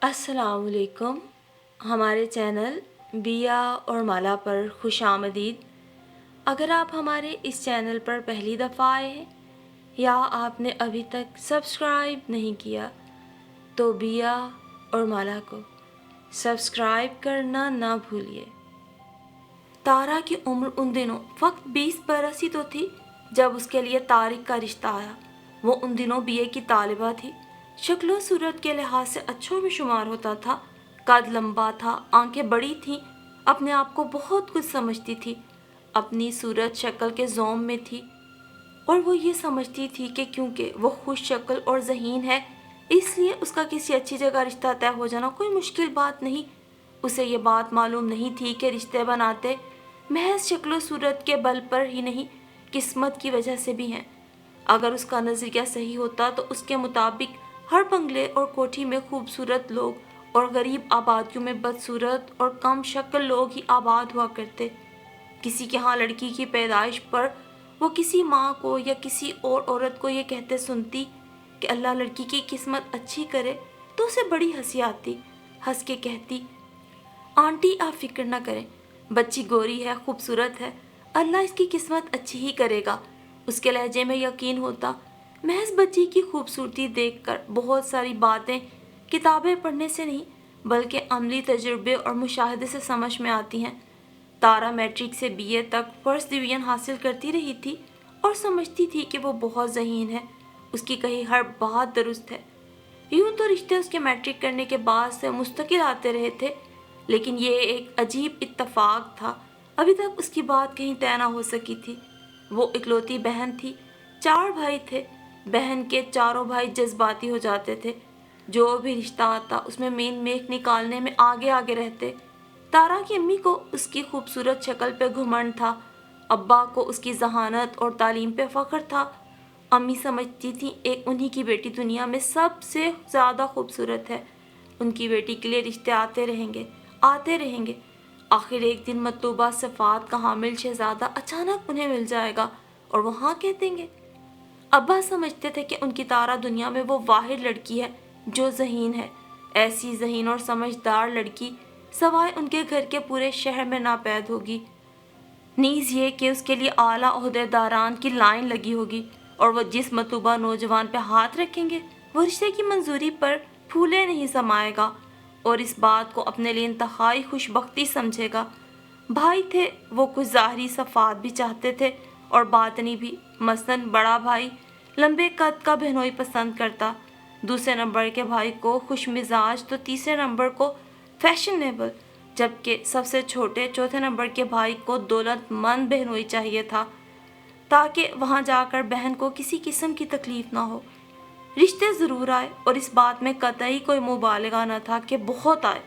السلام علیکم. ہمارے چینل بیا اور مالا پر خوش آمدید. اگر آپ ہمارے اس چینل پر پہلی دفعہ آئے ہیں یا آپ نے ابھی تک سبسکرائب نہیں کیا تو بیا اور مالا کو سبسکرائب کرنا نہ بھولیے. تارا کی عمر ان دنوں فقط 20 برس ہی تو تھی جب اس کے لیے طارق کا رشتہ آیا. وہ ان دنوں بی اے کی طالبہ تھی. شکل و صورت کے لحاظ سے اچھوں میں شمار ہوتا تھا. قد لمبا تھا، آنکھیں بڑی تھیں، اپنے آپ کو بہت کچھ سمجھتی تھی، اپنی صورت شکل کے زوم میں تھی، اور وہ یہ سمجھتی تھی کہ کیونکہ وہ خوش شکل اور ذہین ہے اس لیے اس کا کسی اچھی جگہ رشتہ طے ہو جانا کوئی مشکل بات نہیں. اسے یہ بات معلوم نہیں تھی کہ رشتے بناتے محض شکل و صورت کے بل پر ہی نہیں، قسمت کی وجہ سے بھی ہیں. اگر اس کا نظریہ صحیح ہوتا تو اس کے مطابق ہر بنگلے اور کوٹھی میں خوبصورت لوگ اور غریب آبادیوں میں بدصورت اور کم شکل لوگ ہی آباد ہوا کرتے. کسی کے ہاں لڑکی کی پیدائش پر وہ کسی ماں کو یا کسی اور عورت کو یہ کہتے سنتی کہ اللہ لڑکی کی قسمت اچھی کرے تو اسے بڑی ہنسی آتی. ہنس کے کہتی، آنٹی آپ فکر نہ کریں، بچی گوری ہے، خوبصورت ہے، اللہ اس کی قسمت اچھی ہی کرے گا. اس کے لہجے میں یقین ہوتا. محض بچی کی خوبصورتی دیکھ کر بہت ساری باتیں کتابیں پڑھنے سے نہیں بلکہ عملی تجربے اور مشاہدے سے سمجھ میں آتی ہیں. تارا میٹرک سے بی اے تک فرسٹ ڈویژن حاصل کرتی رہی تھی اور سمجھتی تھی کہ وہ بہت ذہین ہے، اس کی کہی ہر بات درست ہے. یوں تو رشتے اس کے میٹرک کرنے کے بعد سے مستقل آتے رہے تھے، لیکن یہ ایک عجیب اتفاق تھا، ابھی تک اس کی بات کہیں طے نہ ہو سکی تھی. وہ اکلوتی بہن تھی، 4 بھائی تھے. بہن کے چاروں بھائی جذباتی ہو جاتے تھے، جو بھی رشتہ آتا اس میں مین میخ نکالنے میں آگے آگے رہتے. تارا کی امی کو اس کی خوبصورت شکل پہ گھمنڈ تھا، ابا کو اس کی ذہانت اور تعلیم پہ فخر تھا. امی سمجھتی تھیں ایک انہی کی بیٹی دنیا میں سب سے زیادہ خوبصورت ہے، ان کی بیٹی کے لیے رشتے آتے رہیں گے، آتے رہیں گے. آخر ایک دن مطلوبہ صفات کا حامل شہزادہ اچانک انہیں مل جائے گا اور وہ ہاں کہہ دیں گے. ابا سمجھتے تھے کہ ان کی تارا دنیا میں وہ واحد لڑکی ہے جو ذہین ہے. ایسی ذہین اور سمجھدار لڑکی سوائے ان کے گھر کے پورے شہر میں ناپید ہوگی. نیز یہ کہ اس کے لیے اعلیٰ عہدے داران کی لائن لگی ہوگی اور وہ جس مطلوبہ نوجوان پہ ہاتھ رکھیں گے وہ رشتے کی منظوری پر پھولے نہیں سمائے گا اور اس بات کو اپنے لیے انتہائی خوش بختی سمجھے گا. بھائی تھے، وہ کچھ ظاہری صفات بھی چاہتے تھے اور باطنی بھی. مثلاً بڑا بھائی لمبے قد کا بہنوئی پسند کرتا، دوسرے نمبر کے بھائی کو خوش مزاج تو تیسرے نمبر کو فیشنیبل، جبکہ سب سے چھوٹے چوتھے نمبر کے بھائی کو دولت مند بہنوئی چاہیے تھا تاکہ وہاں جا کر بہن کو کسی قسم کی تکلیف نہ ہو. رشتے ضرور آئے اور اس بات میں قطعی کوئی مبالغہ نہ تھا کہ بہت آئے،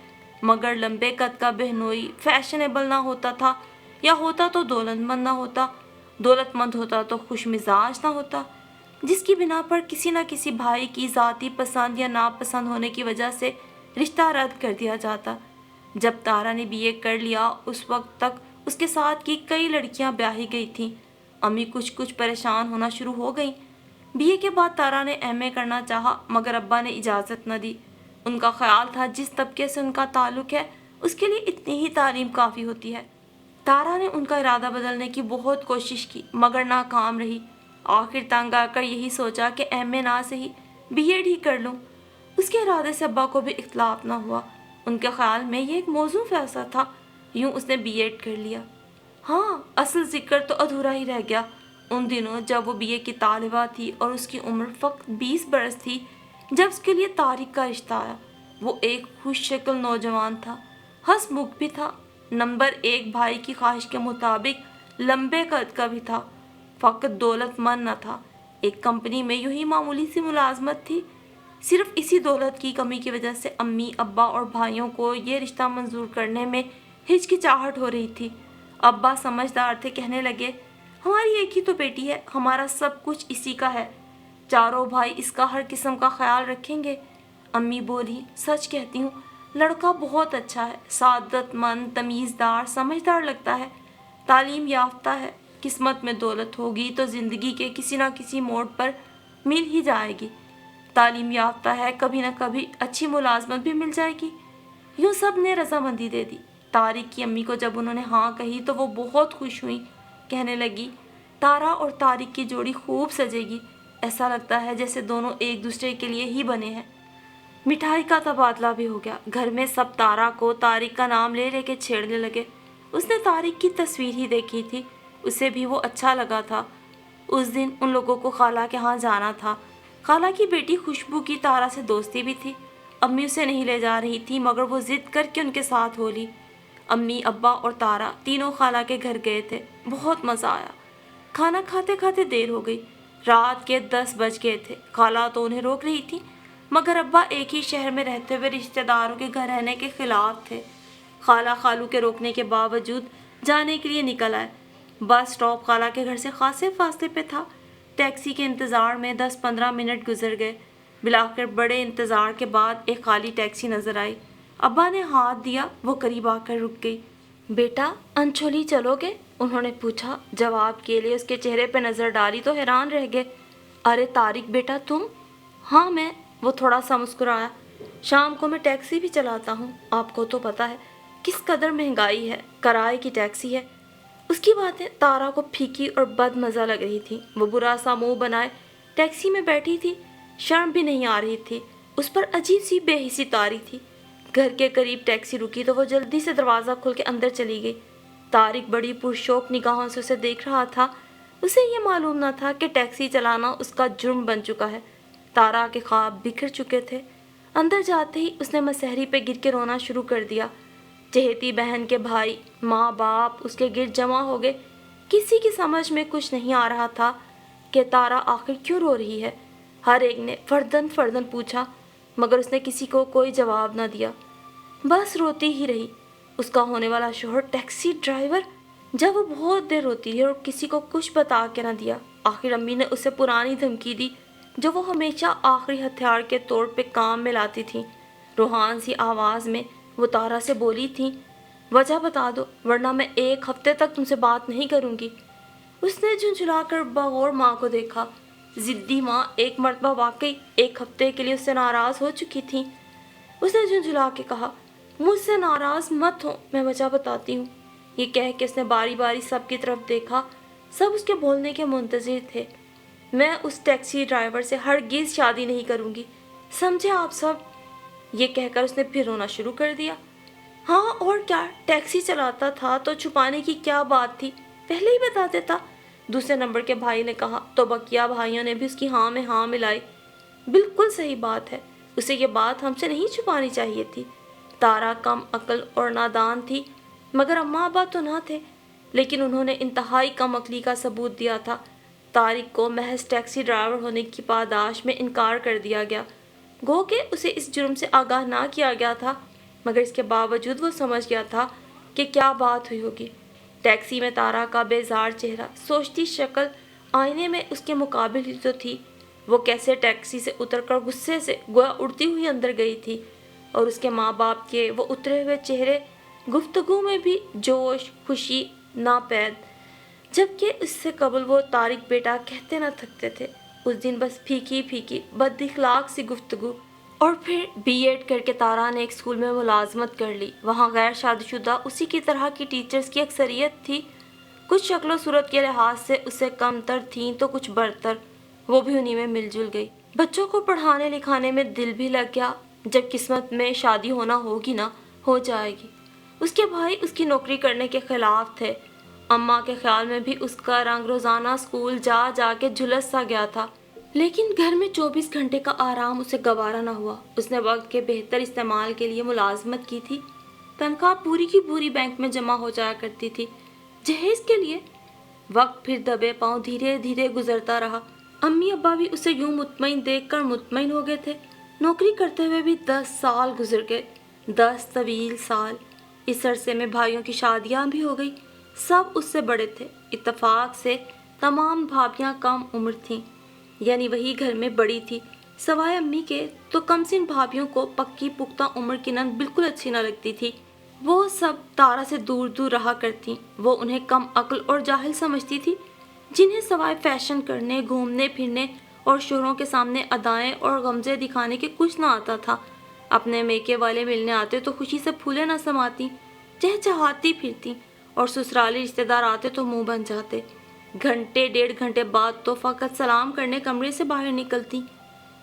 مگر لمبے قد کا بہنوئی فیشنیبل نہ ہوتا تھا، یا ہوتا تو دولت مند نہ ہوتا، دولت مند ہوتا تو خوش مزاج نہ ہوتا، جس کی بنا پر کسی نہ کسی بھائی کی ذاتی پسند یا ناپسند ہونے کی وجہ سے رشتہ رد کر دیا جاتا. جب تارا نے بی اے کر لیا اس وقت تک اس کے ساتھ کی کئی لڑکیاں بیاہی گئی تھیں. امی کچھ پریشان ہونا شروع ہو گئیں. بی اے کے بعد تارا نے ایم اے کرنا چاہا مگر ابا نے اجازت نہ دی. ان کا خیال تھا جس طبقے سے ان کا تعلق ہے اس کے لیے اتنی ہی تعلیم کافی ہوتی ہے. تارا نے ان کا ارادہ بدلنے کی بہت کوشش کی مگر ناکام رہی. آخر تنگ آ کر یہی سوچا کہ ایم اے نہ صحیح بی ایڈ ہی کر لوں. اس کے ارادے سے ابا کو بھی اختلاف نہ ہوا، ان کے خیال میں یہ ایک موزوں فیصلہ تھا. یوں اس نے بی ایڈ کر لیا. ہاں، اصل ذکر تو ادھورا ہی رہ گیا. ان دنوں جب وہ بی اے کی طالبہ تھی اور اس کی عمر فقط 20 برس تھی جب اس کے لیے طارق کا رشتہ آیا. وہ ایک خوش شکل نوجوان تھا، ہنس مکھ بھی تھا، نمبر 1 بھائی کی خواہش کے مطابق لمبے قد کا بھی تھا، فقط دولت مند نہ تھا. ایک کمپنی میں یوں ہی معمولی سی ملازمت تھی. صرف اسی دولت کی کمی کی وجہ سے امی ابا اور بھائیوں کو یہ رشتہ منظور کرنے میں ہچکچاہٹ ہو رہی تھی. ابا سمجھدار تھے، کہنے لگے، ہماری ایک ہی تو بیٹی ہے، ہمارا سب کچھ اسی کا ہے، چاروں بھائی اس کا ہر قسم کا خیال رکھیں گے. امی بولی، سچ کہتی ہوں لڑکا بہت اچھا ہے، سعادت مند، تمیزدار، سمجھدار لگتا ہے، تعلیم یافتہ ہے. قسمت میں دولت ہوگی تو زندگی کے کسی نہ کسی موڑ پر مل ہی جائے گی. تعلیم یافتہ ہے, کبھی نہ کبھی اچھی ملازمت بھی مل جائے گی. یوں سب نے رضامندی دے دی. طارق کی امی کو جب انہوں نے ہاں کہی تو وہ بہت خوش ہوئیں. کہنے لگی, تارا اور طارق کی جوڑی خوب سجے گی, ایسا لگتا ہے جیسے دونوں ایک دوسرے کے لیے ہی بنے ہیں. مٹھائی کا تبادلہ بھی ہو گیا. گھر میں سب تارا کو طارق کا نام لے لے کے چھیڑنے لگے. اس نے طارق کی تصویر ہی دیکھی تھی, اسے بھی وہ اچھا لگا تھا. اس دن ان لوگوں کو خالہ کے ہاں جانا تھا. خالہ کی بیٹی خوشبو کی تارا سے دوستی بھی تھی. امی اسے نہیں لے جا رہی تھی مگر وہ ضد کر کے ان کے ساتھ ہو لی. امی, ابا اور تارا تینوں خالہ کے گھر گئے تھے. بہت مزہ آیا. کھانا کھاتے کھاتے دیر ہو گئی. رات کے 10 بج گئے تھے. خالہ تو انہیں روک رہی تھی مگر ابا ایک ہی شہر میں رہتے ہوئے رشتہ داروں کے گھر رہنے کے خلاف تھے. خالہ خالو کے روکنے کے باوجود جانے کے لیے نکل آئے. بس اسٹاپ خالہ کے گھر سے خاصے فاصلے پہ تھا. ٹیکسی کے انتظار میں 10-15 منٹ گزر گئے. بالآخر بڑے انتظار کے بعد ایک خالی ٹیکسی نظر آئی. ابا نے ہاتھ دیا, وہ قریب آ کر رک گئی. بیٹا, انچولی چلو گے؟ انہوں نے پوچھا. جواب کے لیے اس کے چہرے پہ نظر ڈالی تو حیران رہ گئے. ارے طارق بیٹا تم؟ ہاں میں. وہ تھوڑا سا مسکرایا. شام کو میں ٹیکسی بھی چلاتا ہوں. آپ کو تو پتا ہے کس قدر مہنگائی ہے, کرائے کی ٹیکسی ہے. اس کی باتیں تارا کو پھیکی اور بد مزہ لگ رہی تھی. وہ برا سا منہ بنائے ٹیکسی میں بیٹھی تھی. شرم بھی نہیں آ رہی تھی. اس پر عجیب سی بے حسی طاری تھی. گھر کے قریب ٹیکسی رکی تو وہ جلدی سے دروازہ کھول کے اندر چلی گئی. طارق بڑی پرشوق نگاہوں سے اسے دیکھ رہا تھا. اسے یہ معلوم نہ تھا کہ ٹیکسی چلانا اس کا جرم بن چکا ہے. تارا کے خواب بکھر چکے تھے. اندر جاتے ہی اس نے مسہری پہ گر کے رونا شروع کر دیا. چہیتی بہن کے بھائی, ماں باپ اس کے گرد جمع ہو گئے. کسی کی سمجھ میں کچھ نہیں آ رہا تھا کہ تارا آخر کیوں رو رہی ہے. ہر ایک نے فردن فردن پوچھا مگر اس نے کسی کو کوئی جواب نہ دیا. بس روتی ہی رہی. اس کا ہونے والا شوہر ٹیکسی ڈرائیور. جب وہ بہت دیر روتی ہے اور کسی کو کچھ بتا کے نہ دیا, آخر امی نے اسے پرانی دھمکی دی جو وہ ہمیشہ آخری ہتھیار کے طور پہ کام میں لاتی تھی. روحان سی آواز میں وہ تارا سے بولی تھی, وجہ بتا دو ورنہ میں 1 ہفتے تک تم سے بات نہیں کروں گی. اس نے جھنجھلا کر بغور ماں کو دیکھا. ضدی ماں ایک مرتبہ واقعی 1 ہفتے کے لیے اس سے ناراض ہو چکی تھی. اس نے جھنجھلا کے کہا, مجھ سے ناراض مت ہو, میں وجہ بتاتی ہوں. یہ کہہ کے اس نے باری باری سب کی طرف دیکھا. سب اس کے بولنے کے منتظر تھے. میں اس ٹیکسی ڈرائیور سے ہرگز شادی نہیں کروں گی, سمجھے آپ سب؟ یہ کہہ کر اس نے پھر رونا شروع کر دیا. ہاں اور کیا, ٹیکسی چلاتا تھا تو چھپانے کی کیا بات تھی, پہلے ہی بتا دیتا. دوسرے نمبر کے بھائی نے کہا تو بقیہ بھائیوں نے بھی اس کی ہاں میں ہاں ملائی. بالکل صحیح بات ہے, اسے یہ بات ہم سے نہیں چھپانی چاہیے تھی. تارا کم عقل اور نادان تھی مگر اماں ابا تو نہ تھے, لیکن انہوں نے انتہائی کم عقلی کا ثبوت دیا تھا. طارق کو محض ٹیکسی ڈرائیور ہونے کی پاداش میں انکار کر دیا گیا. گو کہ اسے اس جرم سے آگاہ نہ کیا گیا تھا مگر اس کے باوجود وہ سمجھ گیا تھا کہ کیا بات ہوئی ہوگی. ٹیکسی میں تارا کا بیزار چہرہ, سوچتی شکل آئینے میں اس کے مقابل ہی تو تھی. وہ کیسے ٹیکسی سے اتر کر غصے سے گویا اڑتی ہوئی اندر گئی تھی, اور اس کے ماں باپ کے وہ اترے ہوئے چہرے گفتگو میں بھی جوش خوشی ناپید, جبکہ اس سے قبل وہ طارق بیٹا کہتے نہ تھکتے تھے. اس دن بس پھیکی پھیکی بد اخلاق سی گفتگو. اور پھر B.Ed کر کے تارا نے ایک اسکول میں ملازمت کر لی. وہاں غیر شادی شدہ اسی کی طرح کی ٹیچرز کی اکثریت تھی. کچھ شکل و صورت کے لحاظ سے اس سے کم تر تھیں تو کچھ برتر. وہ بھی انہی میں مل جل گئی. بچوں کو پڑھانے لکھانے میں دل بھی لگ گیا. جب قسمت میں شادی ہونا ہوگی نا, ہو جائے گی. اس کے بھائی اس کی نوکری کرنے کے خلاف تھے. اماں کے خیال میں بھی اس کا رنگ روزانہ اسکول جا جا کے جھلس سا گیا تھا. لیکن گھر میں 24 گھنٹے کا آرام اسے گوارا نہ ہوا. اس نے وقت کے بہتر استعمال کے لیے ملازمت کی تھی. تنخواہ پوری کی پوری بینک میں جمع ہو جایا کرتی تھی جہیز کے لیے. وقت پھر دبے پاؤں دھیرے دھیرے گزرتا رہا. امی ابا بھی اسے یوں مطمئن دیکھ کر مطمئن ہو گئے تھے. نوکری کرتے ہوئے بھی 10 سال گزر گئے. 10 طویل سال. اس عرصے میں بھائیوں کی شادیاں بھی ہو گئی. سب اس سے بڑے تھے. اتفاق سے تمام بھابیاں کم عمر تھیں, یعنی وہی گھر میں بڑی تھی. سوائے امی کے تو کم سن بھابیوں کو پکی پختہ عمر کی نند بالکل اچھی نہ لگتی تھی. وہ سب تارا سے دور دور رہا کرتی. وہ انہیں کم عقل اور جاہل سمجھتی تھی, جنہیں سوائے فیشن کرنے, گھومنے پھرنے اور شوہروں کے سامنے ادائیں اور غمزے دکھانے کے کچھ نہ آتا تھا۔ اپنے میکے والے ملنے آتے تو خوشی سے پھولے نہ سماتی، چہچہاتی پھرتی، اور سسرالی رشتے دار آتے تو منہ بن جاتے۔ گھنٹے 1.5 گھنٹے بعد تو فقط سلام کرنے کمرے سے باہر نکلتی۔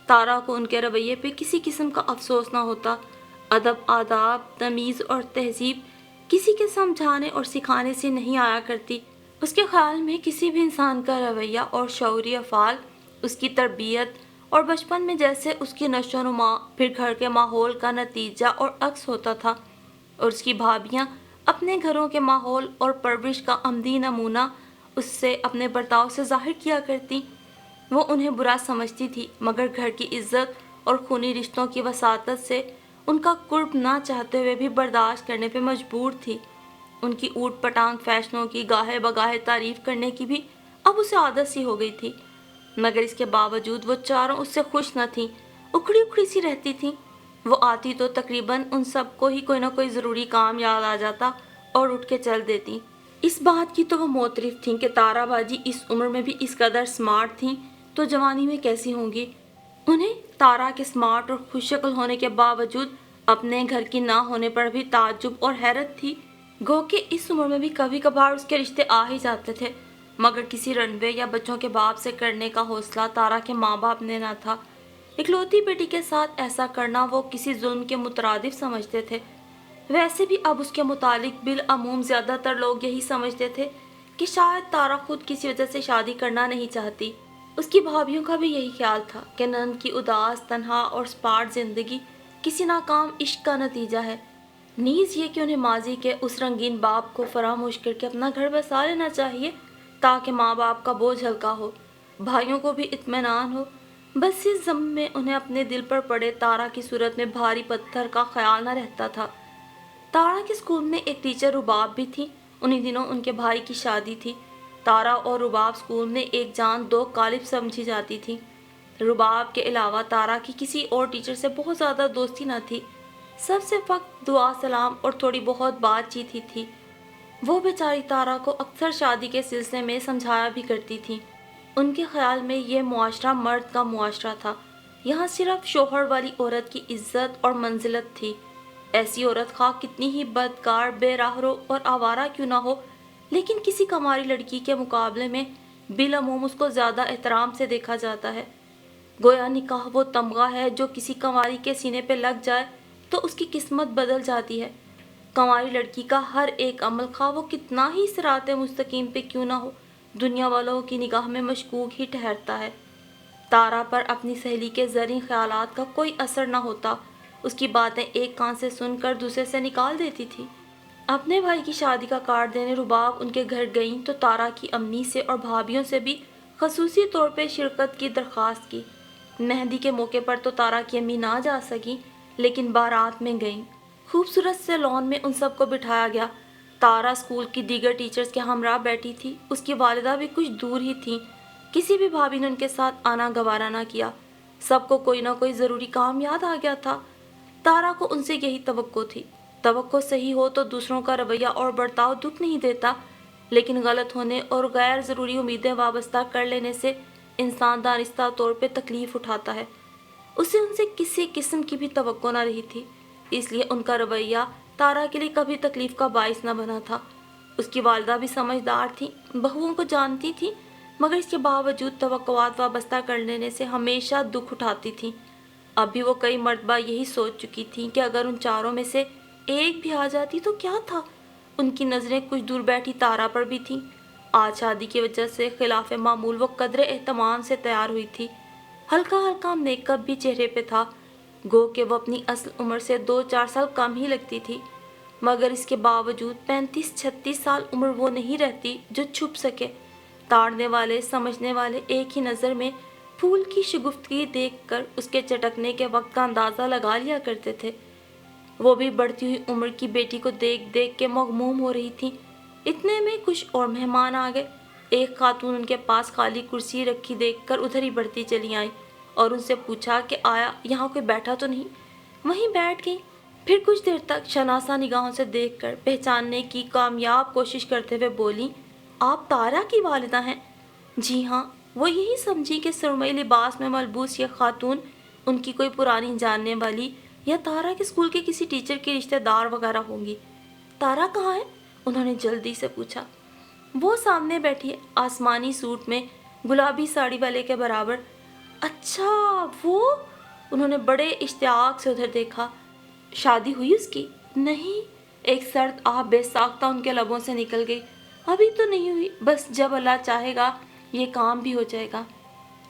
تارا کو ان کے رویے پہ کسی قسم کا افسوس نہ ہوتا۔ ادب، آداب، تمیز اور تہذیب کسی کے سمجھانے اور سکھانے سے نہیں آیا کرتی۔ اس کے خیال میں کسی بھی انسان کا رویہ اور شعوری افعال اس کی تربیت اور بچپن میں جیسے اس کی نشو و نما پھر گھر کے ماحول کا نتیجہ اور عکس ہوتا تھا، اور اس کی بھابیاں اپنے گھروں کے ماحول اور پرورش کا عملی نمونہ اس سے اپنے برتاؤ سے ظاہر کیا کرتی۔ وہ انہیں برا سمجھتی تھی، مگر گھر کی عزت اور خونی رشتوں کی وساطت سے ان کا قرب نہ چاہتے ہوئے بھی برداشت کرنے پہ مجبور تھی۔ ان کی اوٹ پٹانگ فیشنوں کی گاہے بگاہے تعریف کرنے کی بھی اب اسے عادت سی ہو گئی تھی، مگر اس کے باوجود وہ چاروں اس سے خوش نہ تھیں، اکھڑی اکھڑی سی رہتی تھیں۔ وہ آتی تو تقریباً ان سب کو ہی کوئی نہ کوئی ضروری کام یاد آ جاتا اور اٹھ کے چل دیتی۔ اس بات کی تو وہ معترف تھیں کہ تارا باجی اس عمر میں بھی اس قدر سمارٹ تھیں تو جوانی میں کیسی ہوں گی۔ انہیں تارا کے سمارٹ اور خوش شکل ہونے کے باوجود اپنے گھر کی نہ ہونے پر بھی تعجب اور حیرت تھی۔ گو کہ اس عمر میں بھی کبھی کبھار اس کے رشتے آ ہی جاتے تھے، مگر کسی رنوے یا بچوں کے باپ سے کرنے کا حوصلہ تارا کے ماں باپ نے نہ تھا۔ اکلوتی بیٹی کے ساتھ ایسا کرنا وہ کسی ظلم کے مترادف سمجھتے تھے۔ ویسے بھی اب اس کے متعلق بالعموم زیادہ تر لوگ یہی سمجھتے تھے کہ شاید تارا خود کسی وجہ سے شادی کرنا نہیں چاہتی۔ اس کی بھابھیوں کا بھی یہی خیال تھا کہ نند کی اداس، تنہا اور سپاٹ زندگی کسی ناکام عشق کا نتیجہ ہے، نیز یہ کہ انہیں ماضی کے اس رنگین باپ کو فراموش کر کے اپنا گھر بسا لینا چاہیے تاکہ ماں باپ کا بوجھ ہلکا ہو، بھائیوں کو بھی اطمینان ہو۔ بس اس ضم میں انہیں اپنے دل پر پڑے تارا کی صورت میں بھاری پتھر کا خیال نہ رہتا تھا۔ تارا کے اسکول میں ایک ٹیچر رباب بھی تھی۔ انہی دنوں ان کے بھائی کی شادی تھی۔ تارا اور رباب اسکول میں ایک جان دو قالب سمجھی جاتی تھی۔ رباب کے علاوہ تارا کی کسی اور ٹیچر سے بہت زیادہ دوستی نہ تھی، سب سے فقط دعا سلام اور تھوڑی بہت بات چیت ہی تھی۔ وہ بیچاری تارا کو اکثر شادی کے سلسلے میں سمجھایا بھی کرتی تھی۔ ان کے خیال میں یہ معاشرہ مرد کا معاشرہ تھا، یہاں صرف شوہر والی عورت کی عزت اور منزلت تھی۔ ایسی عورت خواہ کتنی ہی بدکار، بے راہرو اور آوارہ کیوں نہ ہو، لیکن کسی کماری لڑکی کے مقابلے میں بالعموم اس کو زیادہ احترام سے دیکھا جاتا ہے۔ گویا نکاح وہ تمغہ ہے جو کسی کنواری کے سینے پہ لگ جائے تو اس کی قسمت بدل جاتی ہے۔ کنواری لڑکی کا ہر ایک عمل خواہ وہ کتنا ہی صراط مستقیم پہ کیوں نہ ہو، دنیا والوں کی نگاہ میں مشکوک ہی ٹھہرتا ہے۔ تارا پر اپنی سہیلی کے زرعی خیالات کا کوئی اثر نہ ہوتا، اس کی باتیں ایک کان سے سن کر دوسرے سے نکال دیتی تھی۔ اپنے بھائی کی شادی کا کارڈ دینے رباب ان کے گھر گئیں تو تارا کی امی سے اور بھابھیوں سے بھی خصوصی طور پہ شرکت کی درخواست کی۔ مہندی کے موقع پر تو تارا کی امی نہ جا سکیں، لیکن بارات میں گئیں۔ خوبصورت سے لان میں ان سب کو بٹھایا گیا۔ تارا اسکول کی دیگر ٹیچرز کے ہمراہ بیٹھی تھی۔ اس کی والدہ بھی کچھ دور ہی تھیں۔ کسی بھی بھابھی نے ان کے ساتھ آنا گوارا نہ کیا۔ سب کو کوئی نہ کوئی ضروری کام یاد آ گیا تھا۔ تارا کو ان سے یہی توقع تھی۔ توقع صحیح ہو تو دوسروں کا رویہ اور برتاؤ دکھ نہیں دیتا، لیکن غلط ہونے اور غیر ضروری امیدیں وابستہ کر لینے سے انسان دانستہ طور پہ تکلیف اٹھاتا ہے۔ اسے ان سے کسی قسم کی بھی توقع نہ رہی تھی، اس لیے ان کا رویہ تارا کے لیے کبھی تکلیف کا باعث نہ بنا تھا۔ اس کی والدہ بھی سمجھدار تھی، بہوؤں کو جانتی تھی، مگر اس کے باوجود توقعات وابستہ کر لینے سے ہمیشہ دکھ اٹھاتی تھیں۔ اب بھی وہ کئی مرتبہ یہی سوچ چکی تھیں کہ اگر ان چاروں میں سے ایک بھی آ جاتی تو کیا تھا۔ ان کی نظریں کچھ دور بیٹھی تارا پر بھی تھیں۔ آج شادی کی وجہ سے خلاف معمول وہ قدر اہتمام سے تیار ہوئی تھی۔ ہلکا ہلکا میک اپ بھی چہرے پہ تھا، گو کہ وہ اپنی اصل عمر سے 2-4 سال کم ہی لگتی تھی، مگر اس کے باوجود 35-36 سال عمر وہ نہیں رہتی جو چھپ سکے۔ تاڑنے والے، سمجھنے والے ایک ہی نظر میں پھول کی شگفتگی دیکھ کر اس کے چٹکنے کے وقت کا اندازہ لگا لیا کرتے تھے۔ وہ بھی بڑھتی ہوئی عمر کی بیٹی کو دیکھ دیکھ کے مغموم ہو رہی تھی۔ اتنے میں کچھ اور مہمان آ گئے۔ ایک خاتون ان کے پاس خالی کرسی رکھی دیکھ کر ادھر ہی بڑھتی چلی آئی اور ان سے پوچھا کہ آیا یہاں کوئی بیٹھا تو نہیں؟ وہیں بیٹھ گئی۔ پھر کچھ دیر تک شناسا نگاہوں سے دیکھ کر پہچاننے کی کامیاب کوشش کرتے ہوئے بولی، آپ تارا کی والدہ ہیں؟ جی ہاں، وہ یہی سمجھی کہ سرمئی لباس میں ملبوس یہ خاتون ان کی کوئی پرانی جاننے والی یا تارا کے اسکول کے کسی ٹیچر کی رشتہ دار وغیرہ ہوں گی۔ تارا کہاں ہے؟ انہوں نے جلدی سے پوچھا۔ وہ سامنے بیٹھی ہے، آسمانی سوٹ میں، گلابی ساڑی والے کے برابر۔ اچھا وہ؟ انہوں نے بڑے اشتیاق سے ادھر دیکھا۔ شادی ہوئی اس کی؟ نہیں، ایک سرد آہ بے ساختہ ان کے لبوں سے نکل گئی۔ ابھی تو نہیں ہوئی، بس جب اللہ چاہے گا یہ کام بھی ہو جائے گا۔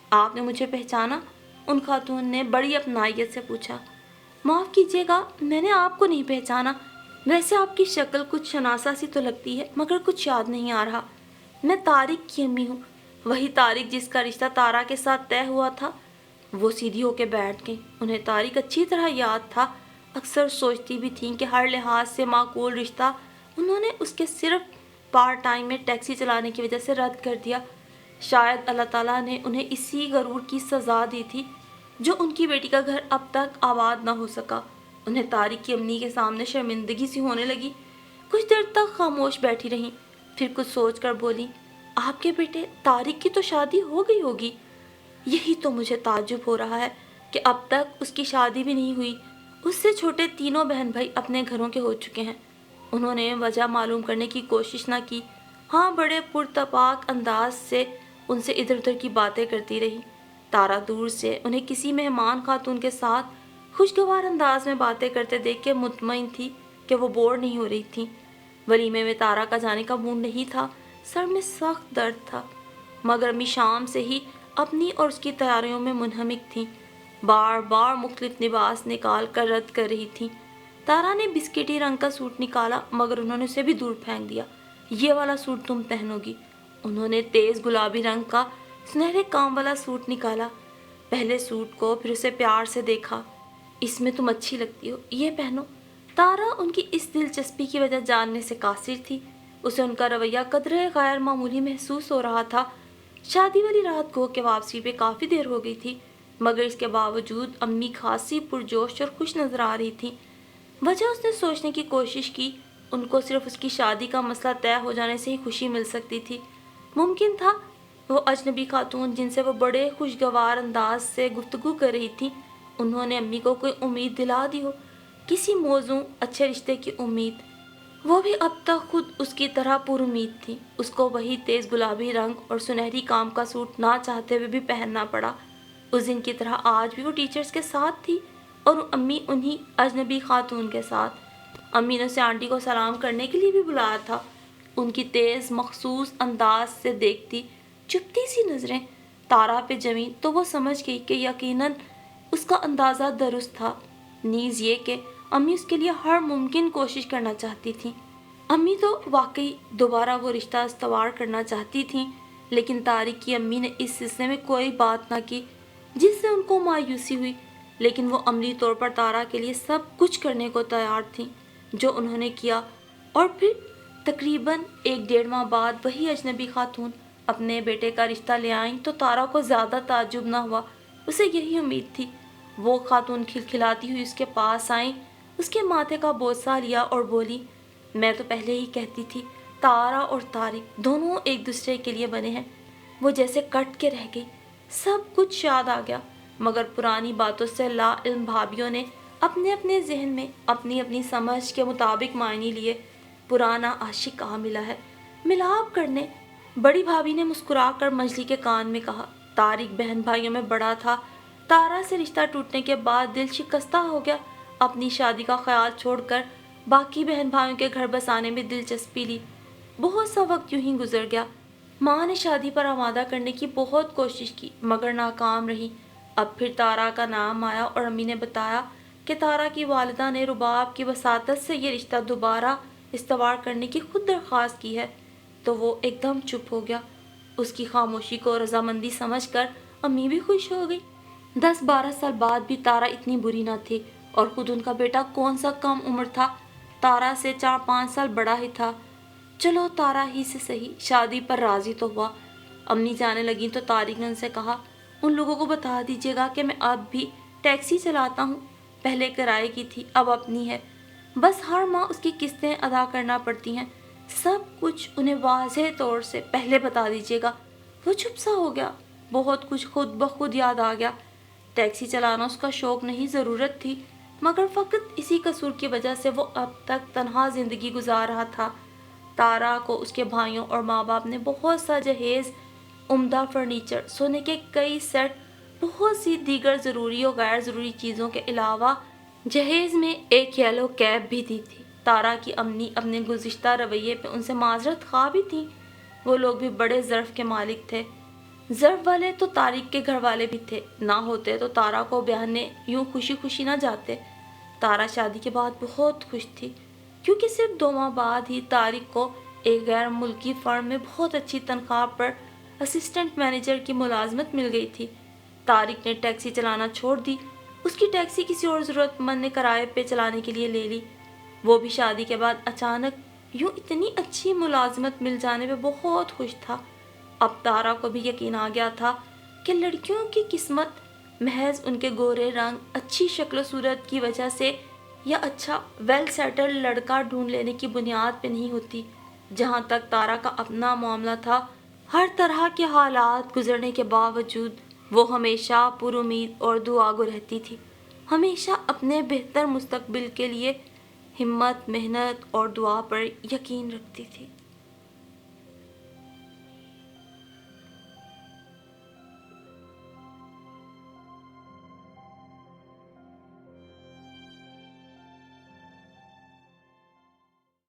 آپ نے مجھے پہچانا؟ ان خاتون نے بڑی اپنائیت سے پوچھا۔ معاف کیجیے گا، میں نے آپ کو نہیں پہچانا۔ ویسے آپ کی شکل کچھ شناسا سی تو لگتی ہے، مگر کچھ یاد نہیں آ رہا۔ میں طارق کی امی ہوں، وہی طارق جس کا رشتہ تارا کے ساتھ طے ہوا تھا۔ وہ سیدھی ہو کے بیٹھ گئی۔ انہیں طارق اچھی طرح یاد تھا، اکثر سوچتی بھی تھیں کہ ہر لحاظ سے معقول رشتہ انہوں نے اس کے صرف پارٹ ٹائم میں ٹیکسی چلانے کی وجہ سے رد کر دیا۔ شاید اللہ تعالیٰ نے انہیں اسی غرور کی سزا دی تھی جو ان کی بیٹی کا گھر اب تک آباد نہ ہو سکا۔ انہیں طارق کی امی کے سامنے شرمندگی سی ہونے لگی۔ کچھ دیر تک خاموش بیٹھی رہیں، پھر کچھ سوچ کر بولی، آپ کے بیٹے طارق کی تو شادی ہو گئی ہوگی؟ یہی تو مجھے تعجب ہو رہا ہے کہ اب تک اس کی شادی بھی نہیں ہوئی۔ اس سے چھوٹے تینوں بہن بھائی اپنے گھروں کے ہو چکے ہیں۔ انہوں نے وجہ معلوم کرنے کی کوشش نہ کی، ہاں بڑے پرتپاک انداز سے ان سے ادھر ادھر کی باتیں کرتی رہی۔ تارا دور سے انہیں کسی مہمان خاتون کے ساتھ خوشگوار انداز میں باتیں کرتے دیکھ کے مطمئن تھی کہ وہ بور نہیں ہو رہی تھی۔ ولیمے میں تارا کا جانے کا موڈ نہیں تھا، سر میں سخت درد تھا، مگر امی شام سے ہی اپنی اور اس کی تیاریوں میں منہمک تھیں، بار بار مختلف لباس نکال کر رد کر رہی تھیں۔ تارا نے بسکٹی رنگ کا سوٹ نکالا، مگر انہوں نے اسے بھی دور پھینک دیا۔ یہ والا سوٹ تم پہنو گی۔ انہوں نے تیز گلابی رنگ کا سنہرے کام والا سوٹ نکالا، پہلے سوٹ کو پھر اسے پیار سے دیکھا۔ اس میں تم اچھی لگتی ہو، یہ پہنو۔ تارا ان کی اس دلچسپی کی وجہ جاننے سے قاصر تھی۔ اسے ان کا رویہ قدرے غیر معمولی محسوس ہو رہا تھا۔ شادی والی رات کو کہ واپسی پہ کافی دیر ہو گئی تھی، مگر اس کے باوجود امی خاصی پرجوش اور خوش نظر آ رہی تھی۔ وجہ اس نے سوچنے کی کوشش کی، ان کو صرف اس کی شادی کا مسئلہ طے ہو جانے سے ہی خوشی مل سکتی تھی۔ ممکن تھا وہ اجنبی خاتون جن سے وہ بڑے خوشگوار انداز سے گفتگو کر رہی تھی، انہوں نے امی کو کوئی امید دلا دی ہو، کسی موزوں اچھے رشتے کی امید۔ وہ بھی اب تک خود اس کی طرح پر امید تھی۔ اس کو وہی تیز گلابی رنگ اور سنہری کام کا سوٹ نہ چاہتے ہوئے بھی پہننا پڑا۔ اس دن کی طرح آج بھی وہ ٹیچرز کے ساتھ تھی اور امی انہی اجنبی خاتون کے ساتھ۔ امی نے اسے آنٹی کو سلام کرنے کے لیے بھی بلایا تھا۔ ان کی تیز مخصوص انداز سے دیکھتی چپتی سی نظریں تارا پہ جمیں تو وہ سمجھ گئی کہ یقیناً اس کا اندازہ درست تھا، نیز یہ کہ امی اس کے لیے ہر ممکن کوشش کرنا چاہتی تھیں۔ امی تو واقعی دوبارہ وہ رشتہ استوار کرنا چاہتی تھیں، لیکن طارق کی امی نے اس سلسلے میں کوئی بات نہ کی، جس سے ان کو مایوسی ہوئی، لیکن وہ عملی طور پر تارا کے لیے سب کچھ کرنے کو تیار تھیں، جو انہوں نے کیا۔ اور پھر تقریباً 1.5 ماہ بعد وہی اجنبی خاتون اپنے بیٹے کا رشتہ لے آئیں تو تارا کو زیادہ تعجب نہ ہوا، اسے یہی امید تھی۔ وہ خاتون کھلکھلاتی ہوئی اس کے پاس آئیں، اس کے ماتھے کا بوسہ لیا اور بولی، میں تو پہلے ہی کہتی تھی تارا اور طارق دونوں ایک دوسرے کے لیے بنے ہیں۔ وہ جیسے کٹ کے رہ گئی، سب کچھ یاد آ گیا، مگر پرانی باتوں سے لا علم بھابھیوں نے اپنے اپنے ذہن میں اپنی اپنی سمجھ کے مطابق معنی لیے۔ پرانا عاشق آ ملا ہے ملاپ کرنے، بڑی بھابھی نے مسکرا کر منجلی کے کان میں کہا۔ طارق بہن بھائیوں میں بڑا تھا، تارا سے رشتہ ٹوٹنے کے بعد دل شکستہ ہو گیا، اپنی شادی کا خیال چھوڑ کر باقی بہن بھائیوں کے گھر بسانے میں دلچسپی لی۔ بہت سا وقت یوں ہی گزر گیا۔ ماں نے شادی پر آمادہ کرنے کی بہت کوشش کی، مگر ناکام رہی۔ اب پھر تارا کا نام آیا اور امی نے بتایا کہ تارا کی والدہ نے رباب کی وساطت سے یہ رشتہ دوبارہ استوار کرنے کی خود درخواست کی ہے، تو وہ ایک دم چپ ہو گیا۔ اس کی خاموشی کو رضامندی سمجھ کر امی بھی خوش ہو گئی۔ 10-12 سال بعد بھی تارا اتنی بری نہ تھی، اور خود ان کا بیٹا کون سا کم عمر تھا، تارا سے 4-5 سال بڑا ہی تھا۔ چلو تارا ہی سے صحیح، شادی پر راضی تو ہوا۔ امی جانے لگیں تو طارق نے ان سے کہا، ان لوگوں کو بتا دیجیے گا کہ میں اب بھی ٹیکسی چلاتا ہوں، پہلے کرائے کی تھی اب اپنی ہے، بس ہر ماہ اس کی قسطیں ادا کرنا پڑتی ہیں، سب کچھ انہیں واضح طور سے پہلے بتا دیجیے گا۔ وہ چپ سا ہو گیا۔ بہت کچھ خود بخود یاد آ گیا۔ ٹیکسی چلانا اس کا شوق نہیں، ضرورت تھی، مگر فقط اسی قصور کی وجہ سے وہ اب تک تنہا زندگی گزار رہا تھا۔ تارا کو اس کے بھائیوں اور ماں باپ نے بہت سا جہیز، عمدہ فرنیچر، سونے کے کئی سیٹ، بہت سی دیگر ضروری اور غیر ضروری چیزوں کے علاوہ جہیز میں ایک یلو کیپ بھی دی تھی۔ تارا کی امی اپنے گزشتہ رویے پہ ان سے معذرت خواہ بھی تھیں۔ وہ لوگ بھی بڑے ظرف کے مالک تھے۔ ظرف والے تو طارق کے گھر والے بھی تھے، نہ ہوتے تو تارا کو بیاہنے یوں خوشی خوشی نہ جاتے۔ تارا شادی کے بعد بہت خوش تھی، کیونکہ صرف 2 ماہ بعد ہی طارق کو ایک غیر ملکی فرم میں بہت اچھی تنخواہ پر اسسٹنٹ مینیجر کی ملازمت مل گئی تھی۔ طارق نے ٹیکسی چلانا چھوڑ دی، اس کی ٹیکسی کسی اور ضرورت مند نے کرائے پہ چلانے کے لیے لے لی۔ وہ بھی شادی کے بعد اچانک یوں اتنی اچھی ملازمت مل جانے پہ بہت خوش تھا۔ اب تارا کو بھی یقین آ گیا تھا کہ لڑکیوں کی قسمت محض ان کے گورے رنگ، اچھی شکل و صورت کی وجہ سے یا اچھا ویل سیٹلڈ لڑکا ڈھونڈ لینے کی بنیاد پہ نہیں ہوتی۔ جہاں تک تارا کا اپنا معاملہ تھا، ہر طرح کے حالات گزرنے کے باوجود وہ ہمیشہ پر امید اور دعا گو رہتی تھی، ہمیشہ اپنے بہتر مستقبل کے لیے ہمت، محنت اور دعا پر یقین رکھتی تھی۔